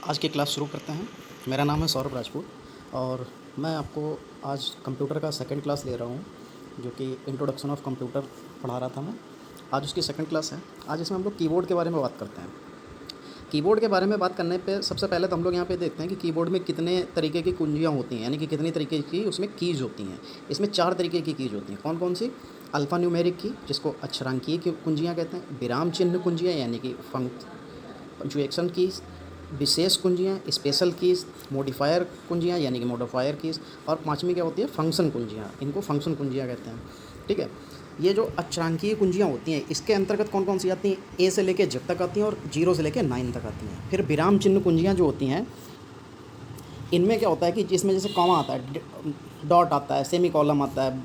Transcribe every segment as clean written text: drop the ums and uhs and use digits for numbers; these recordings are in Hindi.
आज की क्लास शुरू करते हैं। मेरा नाम है सौरभ राजपूत और मैं आपको आज कंप्यूटर का सेकंड क्लास ले रहा हूँ, जो कि इंट्रोडक्शन ऑफ कंप्यूटर पढ़ा रहा था मैं। आज उसकी सेकंड क्लास है। आज इसमें हम लोग कीबोर्ड के बारे में बात करते हैं। कीबोर्ड के बारे में बात करने पे सबसे पहले तो हम लोग यहाँ पे देखते हैं कि कीबोर्ड में कितने तरीके की कुंजियाँ होती हैं, यानी कि कितनी तरीके की उसमें कीज़ होती हैं। इसमें 4 तरीके की कीज़ होती हैं। कौन कौन सी? अल्फ़ा न्यूमेरिक की, जिसको अक्षरांकीय की कुंजियाँ कहते हैं। विराम चिन्ह कुंजियाँ यानी कि पंक्चुएशन कीज़, विशेष कुंजियाँ, स्पेशल कीज़, मॉडिफायर कुंजियाँ यानी कि मॉडिफायर कीज़, और पाँचवीं क्या होती है? फंक्शन कुंजियाँ। इनको फंक्शन कुंजियाँ कहते हैं। ठीक है। ये जो अक्षरांकीय कुंजियाँ होती हैं, इसके अंतर्गत कौन कौन सी आती हैं? ए से लेके जेड तक आती हैं और 0 से लेके 9 तक आती हैं। फिर विराम चिन्ह कुंजियाँ जो होती हैं, इनमें क्या होता है कि जिसमें जैसे कॉमा आता है, डॉट आता है, सेमी कॉलम आता है,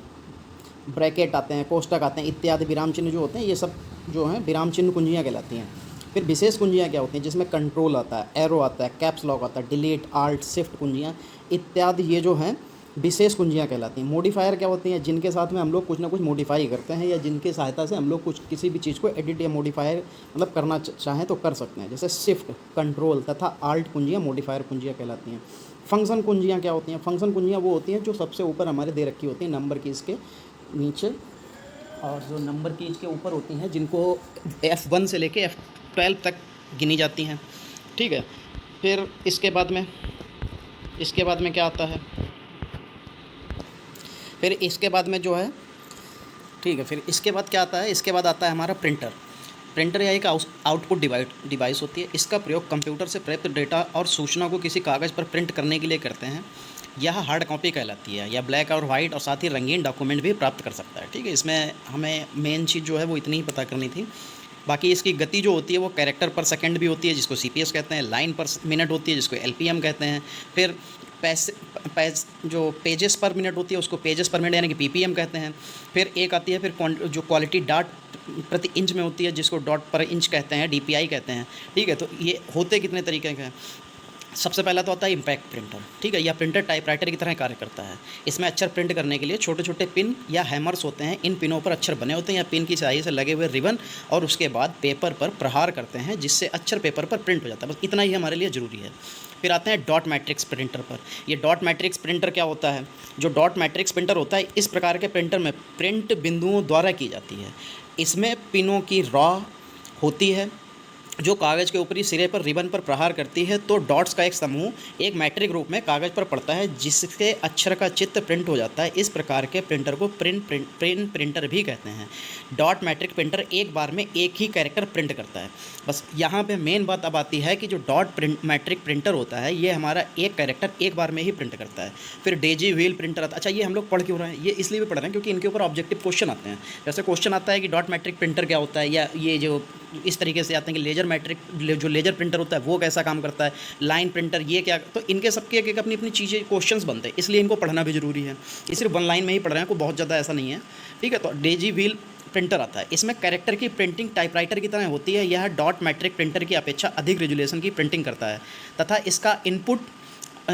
ब्रैकेट आते हैं, कोष्टक आते हैं, इत्यादि विराम चिन्ह जो होते हैं, ये सब जो हैं विराम चिन्ह कुंजियाँ कहलाती हैं। फिर विशेष कुंजियाँ क्या होती हैं? जिसमें कंट्रोल आता है, एरो आता है, कैप्स लॉक आता है, डिलीट, आल्ट, शिफ्ट कुंजियाँ इत्यादि, ये जो हैं विशेष कुंजियाँ कहलाती हैं। मॉडिफायर क्या होती हैं? जिनके साथ में हम लोग कुछ ना कुछ मॉडिफाई करते हैं, या जिनकी सहायता से हम लोग कुछ किसी भी चीज़ को एडिट या मॉडिफायर मतलब करना चाहें तो कर सकते हैं। जैसे शिफ्ट, कंट्रोल तथा आल्ट कुंजियाँ मॉडिफायर कुंजियाँ कहलाती हैं। फंक्शन कुंजियाँ क्या होती हैं? फंक्शन कुंजियाँ वो होती हैं जो सबसे ऊपर हमारे दे रखी होती हैं नंबर की इसके नीचे, और जो नंबर कीज के ऊपर होती हैं, जिनको F1 से लेके F12 तक गिनी जाती हैं। ठीक है। फिर इसके बाद में क्या आता है? फिर इसके बाद में जो है, ठीक है, फिर इसके बाद क्या आता है? इसके बाद आता है हमारा प्रिंटर। प्रिंटर या एक आउटपुट डिवाइस होती है। इसका प्रयोग कंप्यूटर से प्राप्त डेटा और सूचना को किसी कागज़ पर प्रिंट करने के लिए करते हैं। यह हार्ड कॉपी कहलाती है, या ब्लैक और वाइट और साथ ही रंगीन डॉक्यूमेंट भी प्राप्त कर सकता है। ठीक है। इसमें हमें मेन चीज़ जो है वो इतनी ही पता करनी थी। बाकी इसकी गति जो होती है वो कैरेक्टर पर सेकंड भी होती है, जिसको सीपीएस कहते हैं। लाइन पर मिनट होती है, जिसको एलपीएम कहते हैं। फिर जो पेजेस पर मिनट होती है उसको पेजेस पर मिनट यानी कि पीपीएम कहते हैं। फिर एक आती है फिर जो क्वालिटी डॉट प्रति इंच में होती है, जिसको डॉट पर इंच कहते हैं, डीपीआई कहते हैं। ठीक है। तो ये होते कितने तरीके के हैं? सबसे पहला तो आता है इम्पैक्ट प्रिंटर। ठीक है। यह प्रिंटर टाइपराइटर की तरह कार्य करता है। इसमें अक्षर प्रिंट करने के लिए छोटे छोटे पिन या हैमर्स होते हैं। इन पिनों पर अक्षर बने होते हैं या पिन की सहायता से लगे हुए रिबन, और उसके बाद पेपर पर प्रहार करते हैं, जिससे अक्षर पेपर पर प्रिंट हो जाता है। बस इतना ही हमारे लिए ज़रूरी है। फिर आते हैं डॉट मैट्रिक्स प्रिंटर पर। ये डॉट मैट्रिक्स प्रिंटर क्या होता है? जो डॉट मैट्रिक्स प्रिंटर होता है, इस प्रकार के प्रिंटर में प्रिंट बिंदुओं द्वारा की जाती है। इसमें पिनों की रॉ होती है जो कागज़ के ऊपरी सिरे पर रिबन पर प्रहार करती है, तो डॉट्स का एक समूह एक मैट्रिक रूप में कागज़ पर पड़ता है, जिसके अक्षर का चित्र प्रिंट हो जाता है। इस प्रकार के प्रिंटर को प्रिंटर भी कहते हैं। डॉट मैट्रिक प्रिंटर एक बार में एक ही कैरेक्टर प्रिंट करता है। बस यहाँ पे मेन बात अब आती है कि जो मैट्रिक प्रिंटर होता है, ये हमारा एक कैरेक्टर एक बार में ही प्रिंट करता है। फिर डेजी व्हील प्रिंटर आता है। अच्छा, ये हम लोग पढ़ क्यों रहे हैं? ये इसलिए भी पढ़ रहे हैं क्योंकि इनके ऊपर ऑब्जेक्टिव क्वेश्चन आते हैं। जैसे क्वेश्चन आता है कि डॉट मैट्रिक प्रिंटर क्या होता है, या ये जो इस तरीके से आते हैं कि जो लेजर प्रिंटर होता है वो कैसा काम करता है, लाइन प्रिंटर ये क्या, तो इनके सबके एक एक अपनी अपनी चीज़ें क्वेश्चंस बनते हैं, इसलिए इनको पढ़ना भी ज़रूरी है। ये सिर्फ वन लाइन में ही पढ़ रहे हैं, कोई बहुत ज़्यादा ऐसा नहीं है। ठीक है। तो डेजी व्हील प्रिंटर आता है। इसमें कैरेक्टर की प्रिंटिंग टाइपराइटर की तरह होती है। यह डॉट मैट्रिक प्रिंटर की अपेक्षा अधिक रेजोल्यूशन की प्रिंटिंग करता है, तथा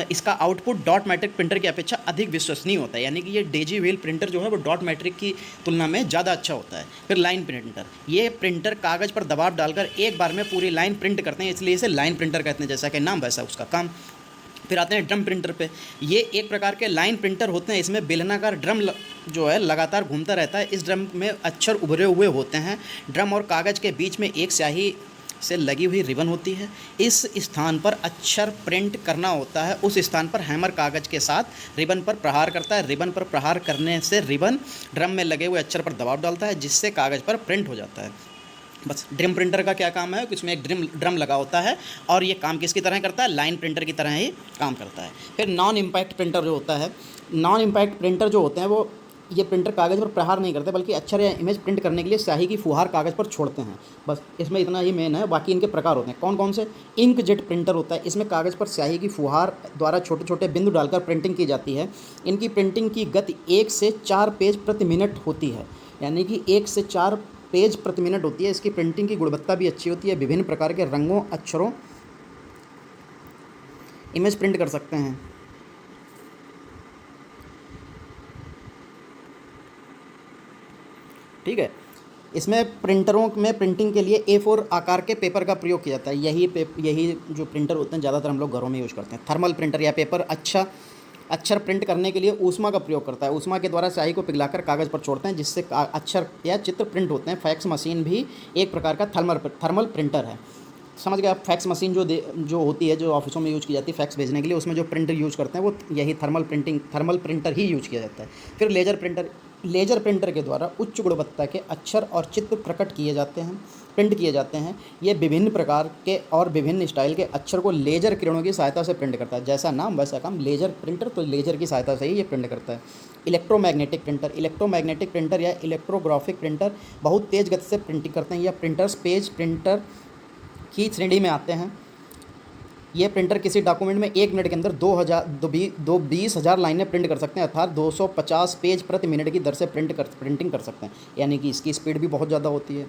इसका आउटपुट डॉट मैट्रिक प्रिंटर की अपेक्षा अधिक विश्वसनीय होता है। यानी कि ये डेजी व्हील प्रिंटर जो है वो डॉट मैट्रिक की तुलना में ज़्यादा अच्छा होता है। फिर लाइन प्रिंटर, ये प्रिंटर कागज़ पर दबाव डालकर एक बार में पूरी लाइन प्रिंट करते हैं, इसलिए इसे लाइन प्रिंटर कहते हैं। जैसा कि नाम वैसा उसका काम। फिर आते हैं ड्रम प्रिंटर पे। ये एक प्रकार के लाइन प्रिंटर होते हैं। इसमें बेलनाकार ड्रम जो है लगातार घूमता रहता है। इस ड्रम में अक्षर उभरे हुए होते हैं। ड्रम और कागज़ के बीच में एक स्याही से लगी हुई रिबन होती है। इस स्थान पर अक्षर प्रिंट करना होता है। उस स्थान पर हैमर कागज़ के साथ रिबन पर प्रहार करता है। रिबन पर प्रहार करने से रिबन ड्रम में लगे हुए अक्षर पर दबाव डालता है, जिससे कागज़ पर प्रिंट हो जाता है। बस ड्रम प्रिंटर का क्या काम है कि इसमें एक ड्रम लगा होता है, और ये काम किसकी तरह करता है? लाइन प्रिंटर की तरह ही काम करता है। फिर नॉन इम्पैक्ट प्रिंटर जो होता है, नॉन इम्पैक्ट प्रिंटर जो होते हैं वो, ये प्रिंटर कागज़ पर प्रहार नहीं करते, बल्कि अक्षर या इमेज प्रिंट करने के लिए स्याही की फुहार कागज़ पर छोड़ते हैं। बस इसमें इतना ही मेन है। बाकी इनके प्रकार होते हैं कौन कौन से? इंक जेट प्रिंटर होता है। इसमें कागज़ पर स्याही की फुहार द्वारा छोटे छोटे बिंदु डालकर प्रिंटिंग की जाती है। इनकी प्रिंटिंग की गति 1 से 4 पेज प्रति मिनट होती है, यानी कि 1 से 4 पेज प्रति मिनट होती है। इसकी प्रिंटिंग की गुणवत्ता भी अच्छी होती है। विभिन्न प्रकार के रंगों, अक्षरों, इमेज प्रिंट कर सकते हैं। ठीक है। इसमें प्रिंटरों में प्रिंटिंग के लिए A4 आकार के पेपर का प्रयोग किया जाता है। यही जो प्रिंटर होते हैं ज़्यादातर हम लोग घरों में यूज़ करते हैं। थर्मल प्रिंटर या पेपर अक्षर प्रिंट करने के लिए ऊष्मा का प्रयोग करता है। ऊष्मा के द्वारा स्याही को पिघलाकर कागज़ पर छोड़ते हैं, जिससे अक्षर या चित्र प्रिंट होते हैं। फैक्स मशीन भी एक प्रकार का थर्मल प्रिंटर है। समझ गए आप। फैक्स मशीन जो होती है, जो ऑफिसों में यूज़ की जाती है फैक्स भेजने के लिए, उसमें जो प्रिंटर यूज़ करते हैं वो यही थर्मल प्रिंटर ही यूज़ किया जाता है। फिर लेज़र प्रिंटर के द्वारा उच्च गुणवत्ता के अक्षर और चित्र प्रिंट किए जाते हैं। ये विभिन्न प्रकार के और विभिन्न स्टाइल के अक्षर को लेज़र किरणों की सहायता से प्रिंट करता है। जैसा नाम वैसा काम, लेज़र प्रिंटर, तो लेज़र की सहायता से ही ये प्रिंट करता है। इलेक्ट्रोमैग्नेटिक प्रिंटर या इलेक्ट्रोग्राफिक प्रिंटर बहुत तेज़ गति से प्रिंटिंग करते हैं। यह प्रिंटर्स पेज प्रिंटर की श्रेणी में आते हैं। ये प्रिंटर किसी डॉक्यूमेंट में 1 मिनट के अंदर 20,000 लाइनें प्रिंट कर सकते हैं, अर्थात 250 पेज प्रति मिनट की दर से प्रिंटिंग कर सकते हैं, यानी कि इसकी स्पीड भी बहुत ज़्यादा होती है।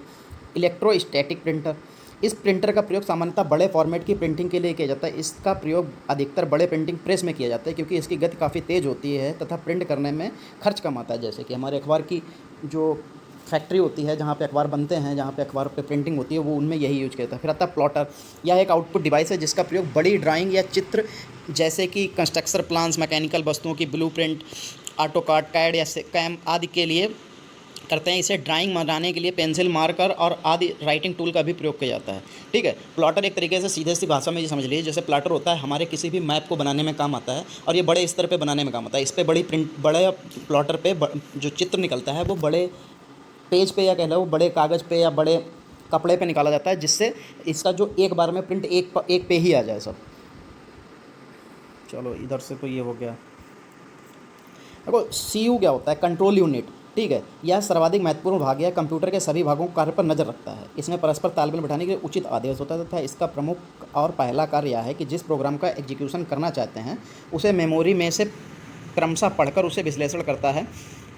इलेक्ट्रोस्टैटिक प्रिंटर, इस प्रिंटर का प्रयोग सामान्यतः बड़े फॉर्मेट की प्रिंटिंग के लिए किया जाता है। इसका प्रयोग अधिकतर बड़े प्रिंटिंग प्रेस में किया जाता है, क्योंकि इसकी गति काफ़ी तेज़ होती है तथा प्रिंट करने में खर्च कम आता है। जैसे कि हमारे अखबार की जो फैक्ट्री होती है, जहाँ पे अखबार बनते हैं, जहाँ पे अखबार पे प्रिंटिंग होती है, वो उनमें यही यूज किया जाता है। फिर आता है प्लॉटर। यह एक आउटपुट डिवाइस है जिसका प्रयोग बड़ी ड्राइंग या चित्र जैसे कि कंस्ट्रक्शन प्लान्स, मैकेनिकल वस्तुओं की ब्लूप्रिंट, ऑटोकाड, कैड या कैम आदि के लिए करते हैं। इसे ड्राइंग बनाने के लिए पेंसिल, मार्कर और आदि राइटिंग टूल का भी प्रयोग किया जाता है। ठीक है। प्लॉटर एक तरीके से सीधे सी भाषा में ये समझ लीजिए, जैसे प्लॉटर होता है हमारे किसी भी मैप को बनाने में काम आता है, और ये बड़े स्तर पे बनाने में काम आता है। इस पे बड़े प्लॉटर पे जो चित्र निकलता है वो बड़े पेज पे या कह लो बड़े कागज़ पे या बड़े कपड़े पे निकाला जाता है, जिससे इसका जो एक बार में प्रिंट एक पे ही आ जाए सब। चलो इधर से तो ये हो गया। देखो CU क्या होता है, कंट्रोल यूनिट। ठीक है। यह सर्वाधिक महत्वपूर्ण भाग है, कंप्यूटर के सभी भागों कार्य पर नज़र रखता है। इसमें परस्पर तालमेल बैठाने के लिए उचित आदेश होता है तथा इसका प्रमुख और पहला कार्य यह है कि जिस प्रोग्राम का एग्जीक्यूशन करना चाहते हैं उसे मेमोरी में से क्रमशः पढ़कर उसे विश्लेषण करता है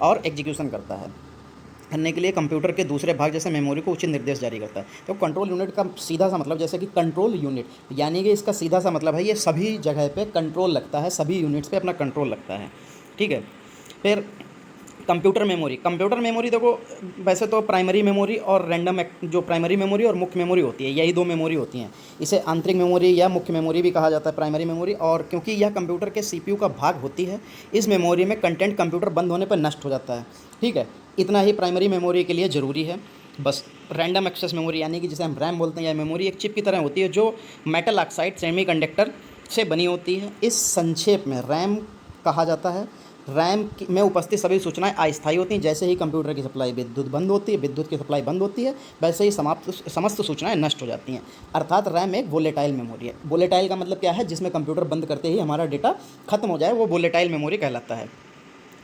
और एग्जीक्यूशन करने के लिए कंप्यूटर के दूसरे भाग जैसे मेमोरी को उचित निर्देश जारी करता है। तो कंट्रोल यूनिट का सीधा सा मतलब, जैसे कि कंट्रोल यूनिट यानी कि इसका सीधा सा मतलब है ये सभी जगह पे कंट्रोल लगता है, सभी यूनिट्स पे अपना कंट्रोल लगता है। ठीक है। फिर कंप्यूटर मेमोरी देखो वैसे तो प्राइमरी मेमोरी और रैंडम जो प्राइमरी मेमोरी और मुख्य मेमोरी होती है, यही दो मेमोरी होती हैं। इसे आंतरिक मेमोरी या मुख्य मेमोरी भी कहा जाता है, प्राइमरी मेमोरी। और क्योंकि यह कंप्यूटर के CPU का भाग होती है, इस मेमोरी में कंटेंट कंप्यूटर बंद होने पर नष्ट हो जाता है। ठीक है। इतना ही प्राइमरी मेमोरी के लिए ज़रूरी है। बस रैंडम एक्सेस मेमोरी यानी कि जिसे हम रैम बोलते हैं, यह मेमोरी एक चिप की तरह होती है जो मेटल ऑक्साइड सेमीकंडक्टर से बनी होती है। इस संक्षेप में रैम कहा जाता है। रैम में उपस्थित सभी सूचनाएं अस्थायी होती हैं। जैसे ही कंप्यूटर की सप्लाई विद्युत की सप्लाई बंद होती है, वैसे ही समस्त सूचनाएं नष्ट हो जाती हैं। अर्थात रैम एक वोलेटाइल मेमोरी है। वोलेटाइल का मतलब क्या है, जिसमें कंप्यूटर बंद करते ही हमारा डेटा खत्म हो जाए, वो वोलेटाइल मेमोरी कहलाता है।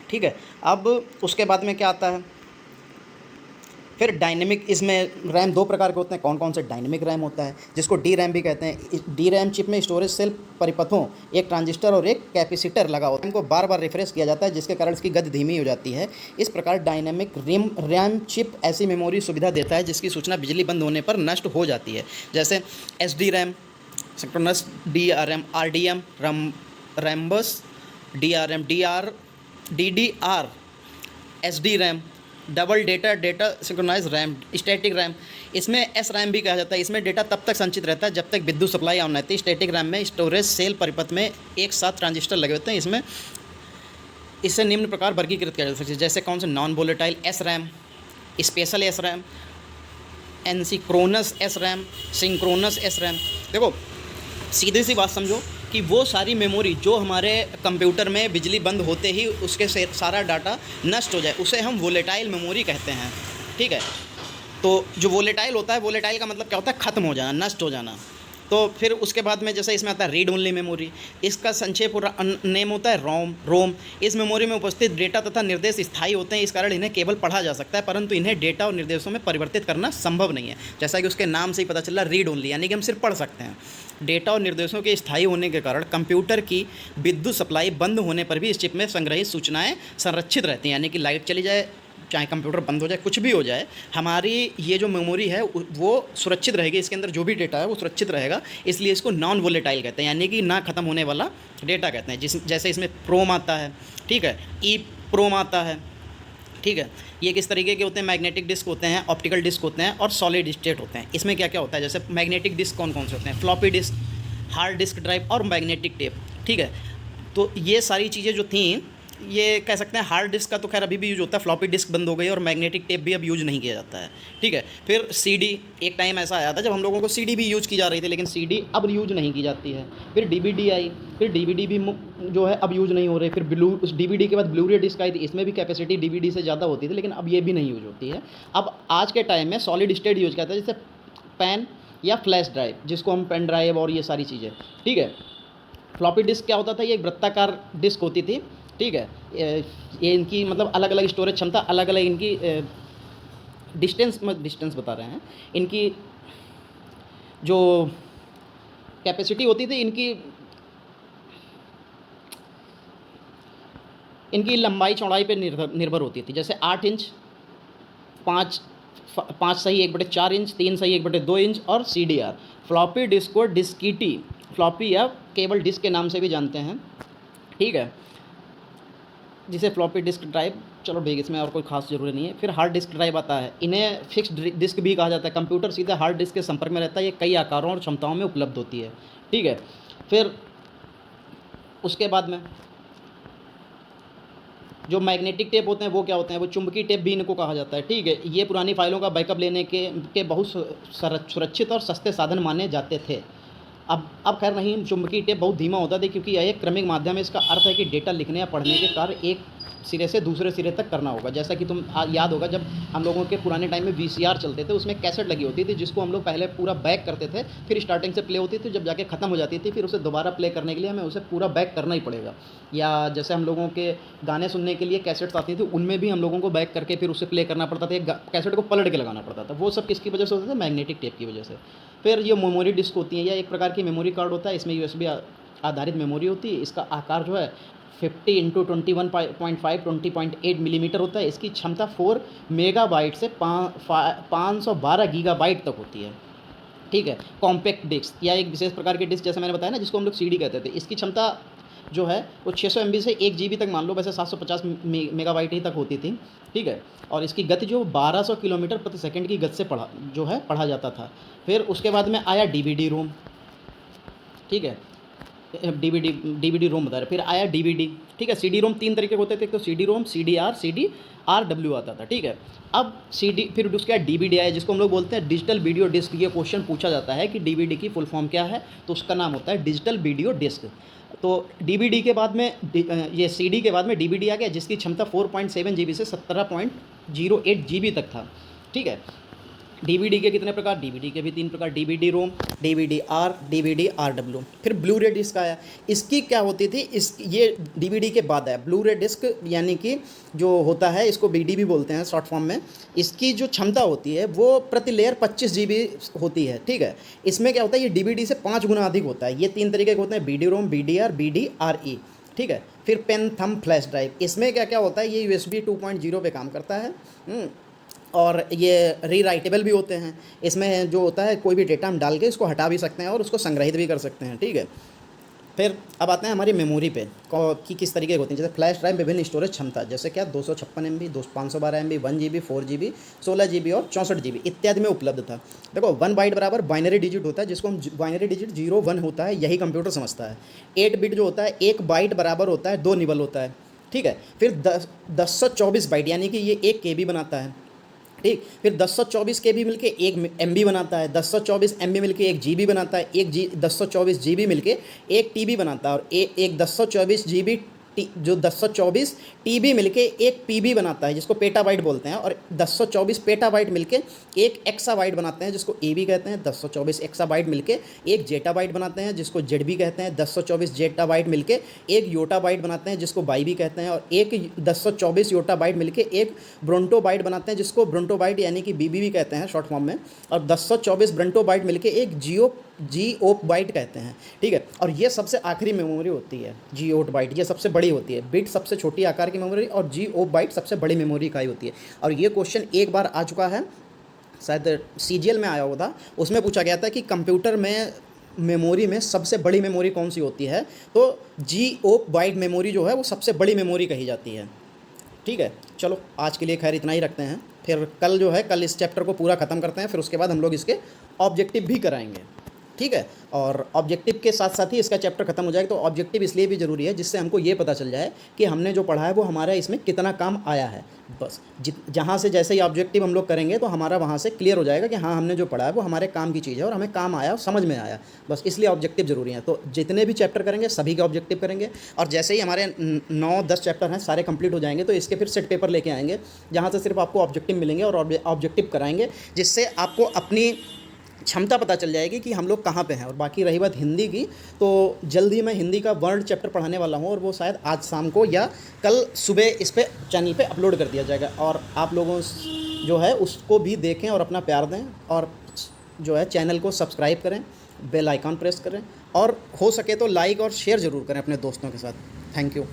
ठीक है। अब उसके बाद में क्या आता है, फिर डायनेमिक। इसमें रैम दो प्रकार के होते हैं। कौन कौन से? डायनेमिक रैम होता है जिसको DRAM भी कहते हैं। DRAM चिप में स्टोरेज सेल परिपथों, एक ट्रांजिस्टर और एक कैपेसिटर लगा होता है। इनको बार बार रिफ्रेश किया जाता है, जिसके कारण इसकी गति धीमी हो जाती है। इस प्रकार डायनेमिक रैम चिप ऐसी मेमोरी सुविधा देता है जिसकी सूचना बिजली बंद होने पर नष्ट हो जाती है। जैसे SDRAM, synchronous DRM, RDM, Rambus DRM, DDR, SDRAM, double data synchronize RAM, static RAM. इसमें SRAM भी कहा जाता है। इसमें डेटा तब तक संचित रहता है जब तक विद्युत सप्लाई ऑन रहती है। स्टैटिक रैम में स्टोरेज सेल परिपथ में एक साथ ट्रांजिस्टर लगे होते हैं। इसे निम्न प्रकार वर्गीकृत किया जा सकता है, जैसे कौन से? Non volatile SRAM, special SRAM, एनसिक्रोनस SRAM, synchronous SRAM। देखो सीधी सी बात समझो कि वो सारी मेमोरी जो हमारे कंप्यूटर में बिजली बंद होते ही उसके से सारा डाटा नष्ट हो जाए, उसे हम वोलेटाइल मेमोरी कहते हैं। ठीक है। तो जो वोलेटाइल होता है, वोलेटाइल का मतलब क्या होता है? ख़त्म हो जाना, नष्ट हो जाना। तो फिर उसके बाद में जैसे इसमें आता है रीड ओनली मेमोरी। इसका संक्षेप नेम होता है रोम। इस मेमोरी में उपस्थित डेटा तथा निर्देश स्थायी होते हैं, इस कारण इन्हें केवल पढ़ा जा सकता है, परंतु इन्हें डेटा और निर्देशों में परिवर्तित करना संभव नहीं है। जैसा कि उसके नाम से ही पता चल रहा है, रीड ओनली यानी कि हम सिर्फ पढ़ सकते हैं। डेटा और निर्देशों के स्थायी होने के कारण कंप्यूटर की विद्युत सप्लाई बंद होने पर भी इस चिप में संग्रहित सूचनाएं संरक्षित रहती हैं, यानी कि लाइट चली जाए, चाहे कंप्यूटर बंद हो जाए, कुछ भी हो जाए, हमारी ये जो मेमोरी है वो सुरक्षित रहेगी। इसके अंदर जो भी डेटा है वो सुरक्षित रहेगा, इसलिए इसको नॉन वोलेटाइल कहते हैं, यानी कि ना ख़त्म होने वाला डेटा कहते हैं। जैसे इसमें प्रोम आता है। ठीक है। ई प्रोम आता है। ठीक है। ये किस तरीके के होते हैं? मैग्नेटिक डिस्क होते हैं, ऑप्टिकल डिस्क होते हैं और सॉलिड स्टेट होते हैं। इसमें क्या क्या होता है? जैसे मैग्नेटिक डिस्क कौन कौन से होते हैं? Floppy disk, hard disk drive और मैग्नेटिक टेप। ठीक है, तो ये सारी चीज़ें जो थी, ये कह सकते हैं हार्ड डिस्क का तो खैर अभी भी यूज़ होता है, फ्लॉपी डिस्क बंद हो गई और मैग्नेटिक टेप भी अब यूज़ नहीं किया जाता है। ठीक है, फिर सीडी, एक टाइम ऐसा आया था जब हम लोगों को सीडी भी यूज़ की जा रही थी, लेकिन सीडी अब यूज़ नहीं की जाती है। फिर डीवीडी आई, फिर डीवीडी भी जो है अब यूज़ नहीं हो रही। फिर उस डीवीडी के बाद ब्लू-रे डिस्क आई थी, इसमें भी कैपेसिटी डीवीडी से ज़्यादा होती थी, लेकिन अब ये भी नहीं यूज़ होती है। अब आज के टाइम में सॉलिड स्टेट यूज़ करते हैं, जैसे पेन या फ्लैश ड्राइव, जिसको हम पेन ड्राइव और ये सारी चीज़ें। ठीक है, फ्लॉपी डिस्क क्या होता था? ये एक वृत्ताकार डिस्क होती थी। ठीक है, ये इनकी मतलब अलग अलग स्टोरेज क्षमता, अलग अलग इनकी डिस्टेंस बता रहे हैं, इनकी जो कैपेसिटी होती थी, इनकी लंबाई चौड़ाई पे निर्भर होती थी। जैसे 8 इंच, 5 सही 1/4 इंच, 3 सही 1/2 इंच और CDR। फ्लॉपी डिस्क को डिस्कीटी, फ्लॉपी या केबल डिस्क के नाम से भी जानते हैं। ठीक है, जिसे फ्लॉपी डिस्क ड्राइव, चलो ठीक, इसमें और कोई खास ज़रूरी नहीं है। फिर हार्ड डिस्क ड्राइव आता है, इन्हें फिक्स्ड डिस्क भी कहा जाता है। कंप्यूटर सीधे हार्ड डिस्क के संपर्क में रहता है, ये कई आकारों और क्षमताओं में उपलब्ध होती है। ठीक है, फिर उसके बाद में जो मैग्नेटिक टेप होते हैं वो क्या होते हैं? वो चुंबकीय टेप भी इनको कहा जाता है। ठीक है, ये पुरानी फाइलों का बैकअप लेने के बहुत सुरक्षित और सस्ते साधन माने जाते थे। अब खैर नहीं, चुंबकीय टेप बहुत धीमा होता था, क्योंकि यह एक क्रमिक माध्यम है। इसका अर्थ है कि डेटा लिखने या पढ़ने के कार्य एक सिरे से दूसरे सिरे तक करना होगा। जैसा कि तुम याद होगा, जब हम लोगों के पुराने टाइम में VCR चलते थे, उसमें कैसेट लगी होती थी, जिसको हम लोग पहले पूरा बैक करते थे, फिर स्टार्टिंग से प्ले होती थी, जब जाके ख़त्म हो जाती थी, फिर उसे दोबारा प्ले करने के लिए हमें उसे पूरा बैक करना ही पड़ेगा। या जैसे हम लोगों के गाने सुनने के लिए कैसेट्स आती थी, उनमें भी हम लोगों को बैक करके फिर उसे प्ले करना पड़ता था, कैसेट को पलट के लगाना पड़ता था। वो सब किसकी वजह से होता था? मैग्नेटिक टेप की वजह से। फिर ये मेमोरी डिस्क होती है, या एक प्रकार की मेमोरी कार्ड होता है। इसमें USB आधारित मेमोरी होती है। इसका आकार जो है 50 × 21.5 20.8 मिलीमीटर होता है। इसकी क्षमता 4 मेगाबाइट से 512 गीगाबाइट तक होती है। ठीक है, कॉम्पैक्ट डिस्क या एक विशेष प्रकार की डिस्क, जैसे मैंने बताया ना, जिसको हम लोग CD कहते थे, इसकी क्षमता जो है वो 600 MB से 1 GB तक मान लो, वैसे 750 मेगाबाइट ही तक होती थी। ठीक है, और इसकी गति जो 1200 किलोमीटर प्रति सेकंड की गति से पढ़ा जाता था। फिर उसके बाद में आया DVD रोम। ठीक है, DVD रोम बता रहे। फिर आया DVD। ठीक है, CD रोम 3 तरीके के होते थे, तो CD रोम, CDR, CDRW आता था। ठीक है, अब फिर उसके बाद DVD आया, जिसको हम लोग बोलते हैं डिजिटल वीडियो डिस्क। ये क्वेश्चन पूछा जाता है कि DVD की फुल फॉर्म क्या है, तो उसका नाम होता है डिजिटल वीडियो डिस्क। तो DVD के बाद में ये CD के बाद में DVD आ गया, जिसकी क्षमता 4.7 GB से 17.08 GB तक था। ठीक है, DVD के कितने प्रकार? DVD के भी 3 प्रकार, DVD रोम, DVD-R, DVD-RW। फिर ब्लू-रे डिस्क आया। इसकी क्या होती थी? ये DVD के बाद आया। ब्लू-रे डिस्क यानी कि जो होता है, इसको BD भी बोलते हैं शॉर्ट फॉर्म में। इसकी जो क्षमता होती है वो प्रति लेयर 25 GB होती है। ठीक है, इसमें क्या होता है? ये DVD से 5 गुना अधिक होता है। ये 3 तरीके के होते हैं, BD रोम, BDR, BDRE। ठीक है, फिर पेन थंब फ्लैश ड्राइव। इसमें क्या क्या होता है? ये USB 2.0 पे काम करता है, और ये रीराइटेबल भी होते हैं। इसमें जो होता है, कोई भी डेटा हम डाल के इसको हटा भी सकते हैं और उसको संग्रहित भी कर सकते हैं। ठीक है, फिर अब आते हैं हमारी मेमोरी पे कि किस तरीके की होती है। जैसे फ्लैश ड्राइव विभिन्न स्टोरेज क्षमता, जैसे क्या 256 MB, 512 MB, 1 GB, 4 GB, 16 GB और 64 GB इत्यादि में उपलब्ध था। देखो, 1 बाइट बराबर बाइनरी डिजिट होता है, जिसको हम बाइनरी डिजिट 0 1 होता है, यही कंप्यूटर समझता है। 8 बिट जो होता है, 1 बाइट बराबर होता है 2 निबल होता है। ठीक है, फिर 1024 बाइट यानी कि ये 1 KB बनाता है। ठीक, फिर 1024 KB मिलके 1 MB बनाता है, 1024 MB मिलके 1 GB बनाता है, 1024 GB मिलके 1 TB बनाता है, और एक 1024 GB जो 1024 TB मिलके 1 PB बनाता है, जिसको पेटाबाइट बोलते हैं, और 1024 पेटाबाइट मिलके 1 एक्साबाइट बनाते हैं, जिसको AB कहते हैं। 1024 एक्साबाइट मिलके 1 जेटाबाइट बनाते हैं, जिसको ZB कहते हैं। 1024 जेटाबाइट मिलके 1 योटाबाइट बनाते हैं, जिसको बाइबी कहते हैं, और 1024 योटाबाइट मिलके 1 ब्रोंटोबाइट बनाते हैं, जिसको ब्रोंटोबाइट यानी कि BB भी कहते हैं शॉर्ट फॉर्म में, और 1024 ब्रोंटोबाइट मिलके 1 जीओप बाइट कहते हैं। ठीक है, और ये सबसे आखिरी मेमोरी होती है जीओट बाइट, ये सबसे बड़ी होती है। बिट सबसे छोटी आकार की मेमोरी और जीओप बाइट सबसे बड़ी मेमोरी इकाई होती है। और ये क्वेश्चन एक बार आ चुका है, शायद CGL में आया हुआ था, उसमें पूछा गया था कि कंप्यूटर में मेमोरी में सबसे बड़ी मेमोरी कौन सी होती है, तो जीओप बाइट मेमोरी जो है वो सबसे बड़ी मेमोरी कही जाती है। ठीक है, चलो आज के लिए खैर इतना ही रखते हैं। फिर कल जो है, कल इस चैप्टर को पूरा ख़त्म करते हैं, फिर उसके बाद हम लोग इसके ऑब्जेक्टिव भी कराएंगे। ठीक है, और ऑब्जेक्टिव के साथ साथ ही इसका चैप्टर खत्म हो जाएगा। तो ऑब्जेक्टिव इसलिए भी ज़रूरी है जिससे हमको ये पता चल जाए कि हमने जो पढ़ा है वो हमारा इसमें कितना काम आया है। बस जहाँ से जैसे ही ऑब्जेक्टिव हम लोग करेंगे तो हमारा वहाँ से क्लियर हो जाएगा कि हाँ, हमने जो पढ़ा है वो हमारे काम की चीज़ है और हमें काम आया और समझ में आया। बस इसलिए ऑब्जेक्टिव ज़रूरी है। तो जितने भी चैप्टर करेंगे सभी के ऑब्जेक्टिव करेंगे, और जैसे ही हमारे 9-10 चैप्टर हैं सारे कंप्लीट हो जाएंगे तो इसके फिर सेट पेपर लेके आएंगे, जहाँ से सिर्फ आपको ऑब्जेक्टिव मिलेंगे और ऑब्जेक्टिव कराएंगे, जिससे आपको अपनी क्षमता पता चल जाएगी कि हम लोग कहाँ पे हैं। और बाकी रही बात हिंदी की, तो जल्दी मैं हिंदी का वर्ड चैप्टर पढ़ाने वाला हूँ, और वो शायद आज शाम को या कल सुबह इस पे चैनल पे अपलोड कर दिया जाएगा। और आप लोगों जो है उसको भी देखें और अपना प्यार दें, और जो है चैनल को सब्सक्राइब करें, बेल आइकॉन प्रेस करें, और हो सके तो लाइक और शेयर ज़रूर करें अपने दोस्तों के साथ। Thank you.